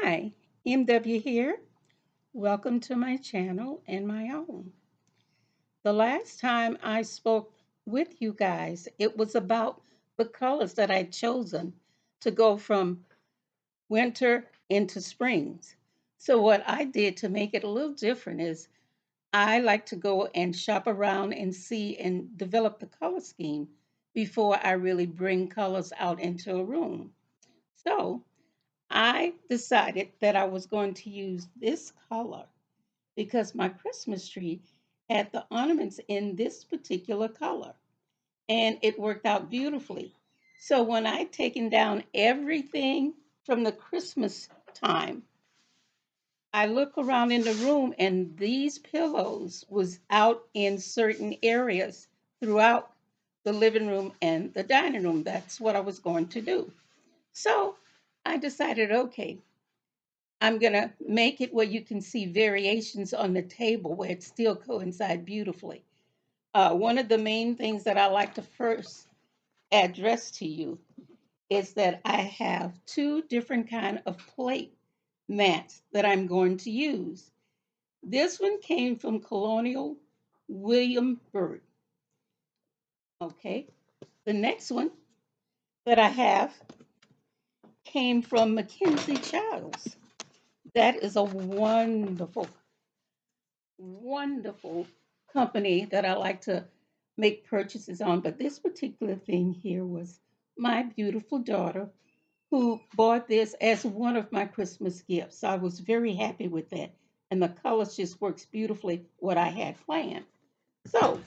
Hi, MW here. Welcome to my channel and my home. The last time I spoke with you guys, it was about the colors that I'd chosen to go from winter into springs. So, what I did to make it a little different is I like to go and shop around and see and develop the color scheme before I really bring colors out into a room. So, I decided that I was going to use this color because my Christmas tree had the ornaments in this particular color and it worked out beautifully. So when I taken down everything from the Christmas time, I look around in the room and these pillows was out in certain areas throughout the living room and the dining room. That's what I was going to do. So I decided, okay, I'm going to make it where you can see variations on the table where it still coincide beautifully. One of the main things that I like to first address to you is that I have two different kind of plate mats that I'm going to use. This one came from Colonial William Byrd. Okay. The next one that I have came from Mackenzie Childs. That is a wonderful company that I like to make purchases on. But this particular thing here was my beautiful daughter who bought this as one of my Christmas gifts. So I was very happy with that. And the colors just works beautifully what I had planned. So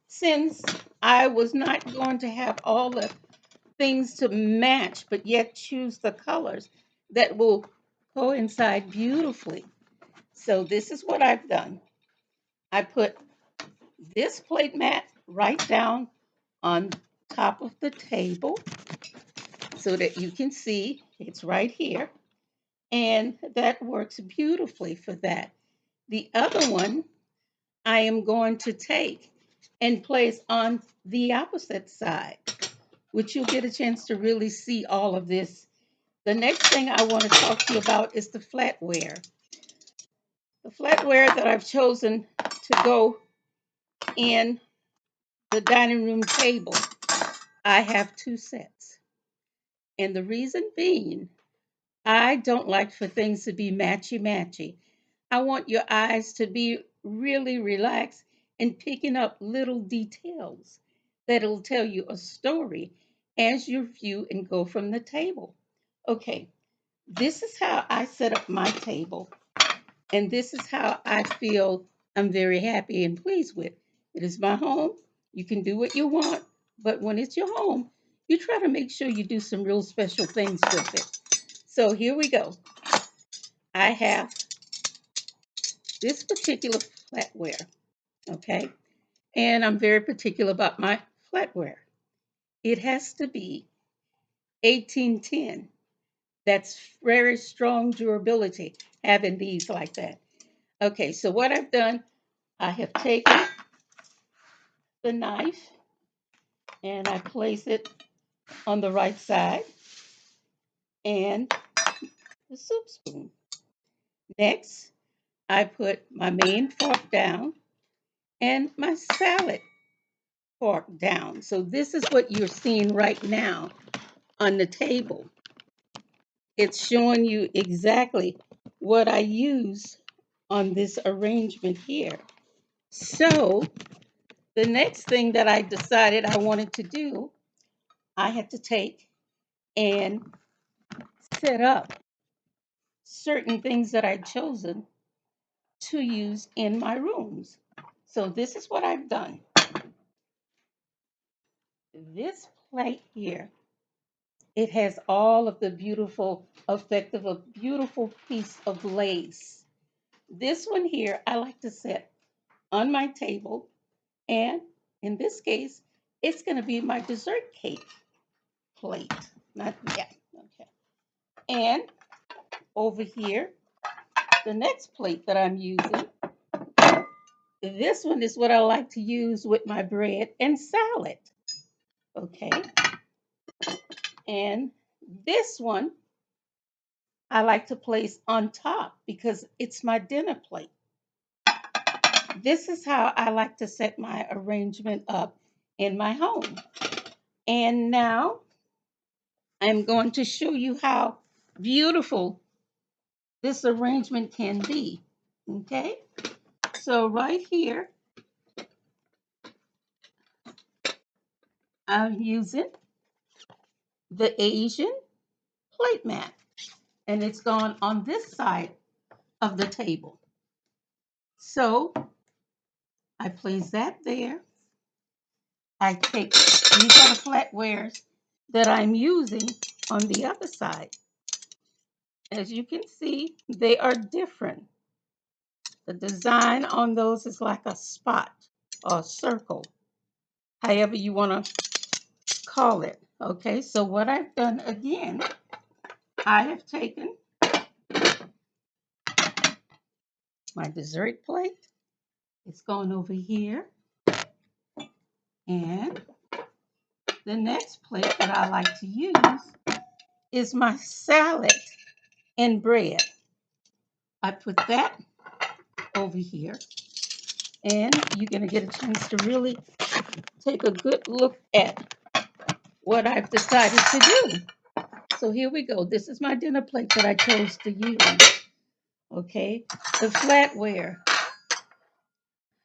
since I was not going to have all the things to match, but yet choose the colors that will coincide beautifully. So this is what I've done. I put this plate mat right down on top of the table so that you can see it's right here. And that works beautifully for that. The other one I am going to take and place on the opposite side, which you'll get a chance to really see all of this. The next thing I want to talk to you about is the flatware. The flatware that I've chosen to go in the dining room table, I have two sets. And the reason being, I don't like for things to be matchy matchy. I want your eyes to be really relaxed and picking up little details that'll tell you a story as you view and go from the table. Okay, this is how I set up my table, and this is how I feel I'm very happy and pleased with. It is my home. You can do what you want, but when it's your home, you try to make sure you do some real special things with it. So here we go. I have this particular flatware, okay? And I'm very particular about my flatware. It has to be 1810. That's very strong durability, having these like that. Okay, so what I've done, I have taken the knife and I place it on the right side and the soup spoon. Next, I put my main fork down and my salad fork down. So this is what you're seeing right now on the table. It's showing you exactly what I use on this arrangement here. So the next thing that I decided I wanted to do, I had to take and set up certain things that I'd chosen to use in my rooms. So this is what I've done. This plate here, it has all of the beautiful effect of a beautiful piece of lace. This one here, I like to set on my table. And in this case, it's going to be my dessert cake plate. Not yet. Okay. And over here, the next plate that I'm using, this one is what I like to use with my bread and salad. Okay. And this one I like to place on top because it's my dinner plate. This is how I like to set my arrangement up in my home. And now I'm going to show you how beautiful this arrangement can be. Okay? So right here, I'm using the Asian plate mat, and it's gone on this side of the table. So I place that there. I take, these are the flatwares that I'm using on the other side. As you can see, they are different. The design on those is like a spot or a circle, however you want to call it. Okay, so what I've done again, I have taken my dessert plate, it's going over here, and the next plate that I like to use is my salad and bread. I put that over here, and you're going to get a chance to really take a good look at what I've decided to do. So here we go. This is my dinner plate that I chose to use. Okay, the flatware.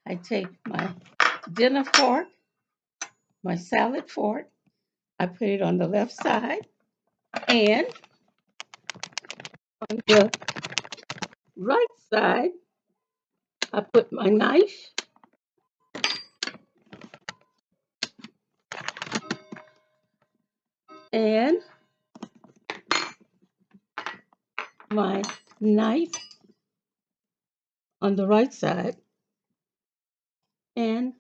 I take my dinner fork, my salad fork, I put it on the left side, and on the right side, I put my knife and my knife on the right side, and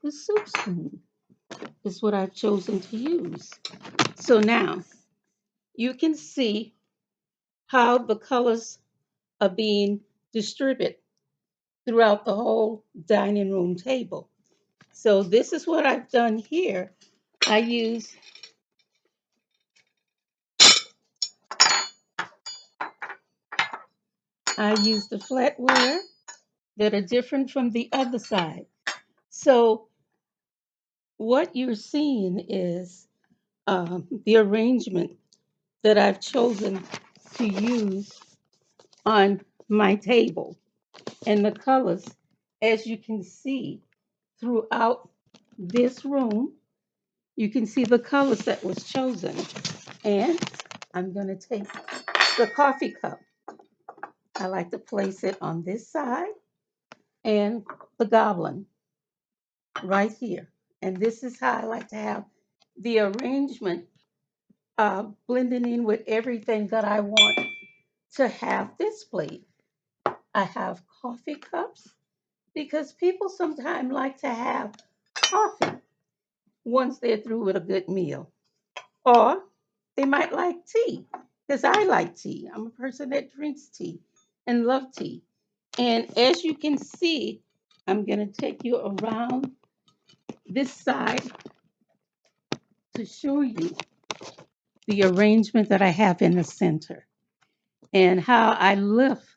the soup spoon is what I've chosen to use. So now you can see how the colors are being distributed throughout the whole dining room table. So this is what I've done here. I use I use the flatware that are different from the other side. So what you're seeing is the arrangement that I've chosen to use on my table and the colors, as you can see throughout this room, you can see the colors that was chosen. And I'm going to take the coffee cup. I like to place it on this side and the goblin right here. And this is how I like to have the arrangement blending in with everything that I want to have displayed. I have coffee cups because people sometimes like to have coffee once they're through with a good meal. Or they might like tea because I like tea. I'm a person that drinks tea and love tea. And as you can see, I'm going to take you around this side to show you the arrangement that I have in the center and how I lift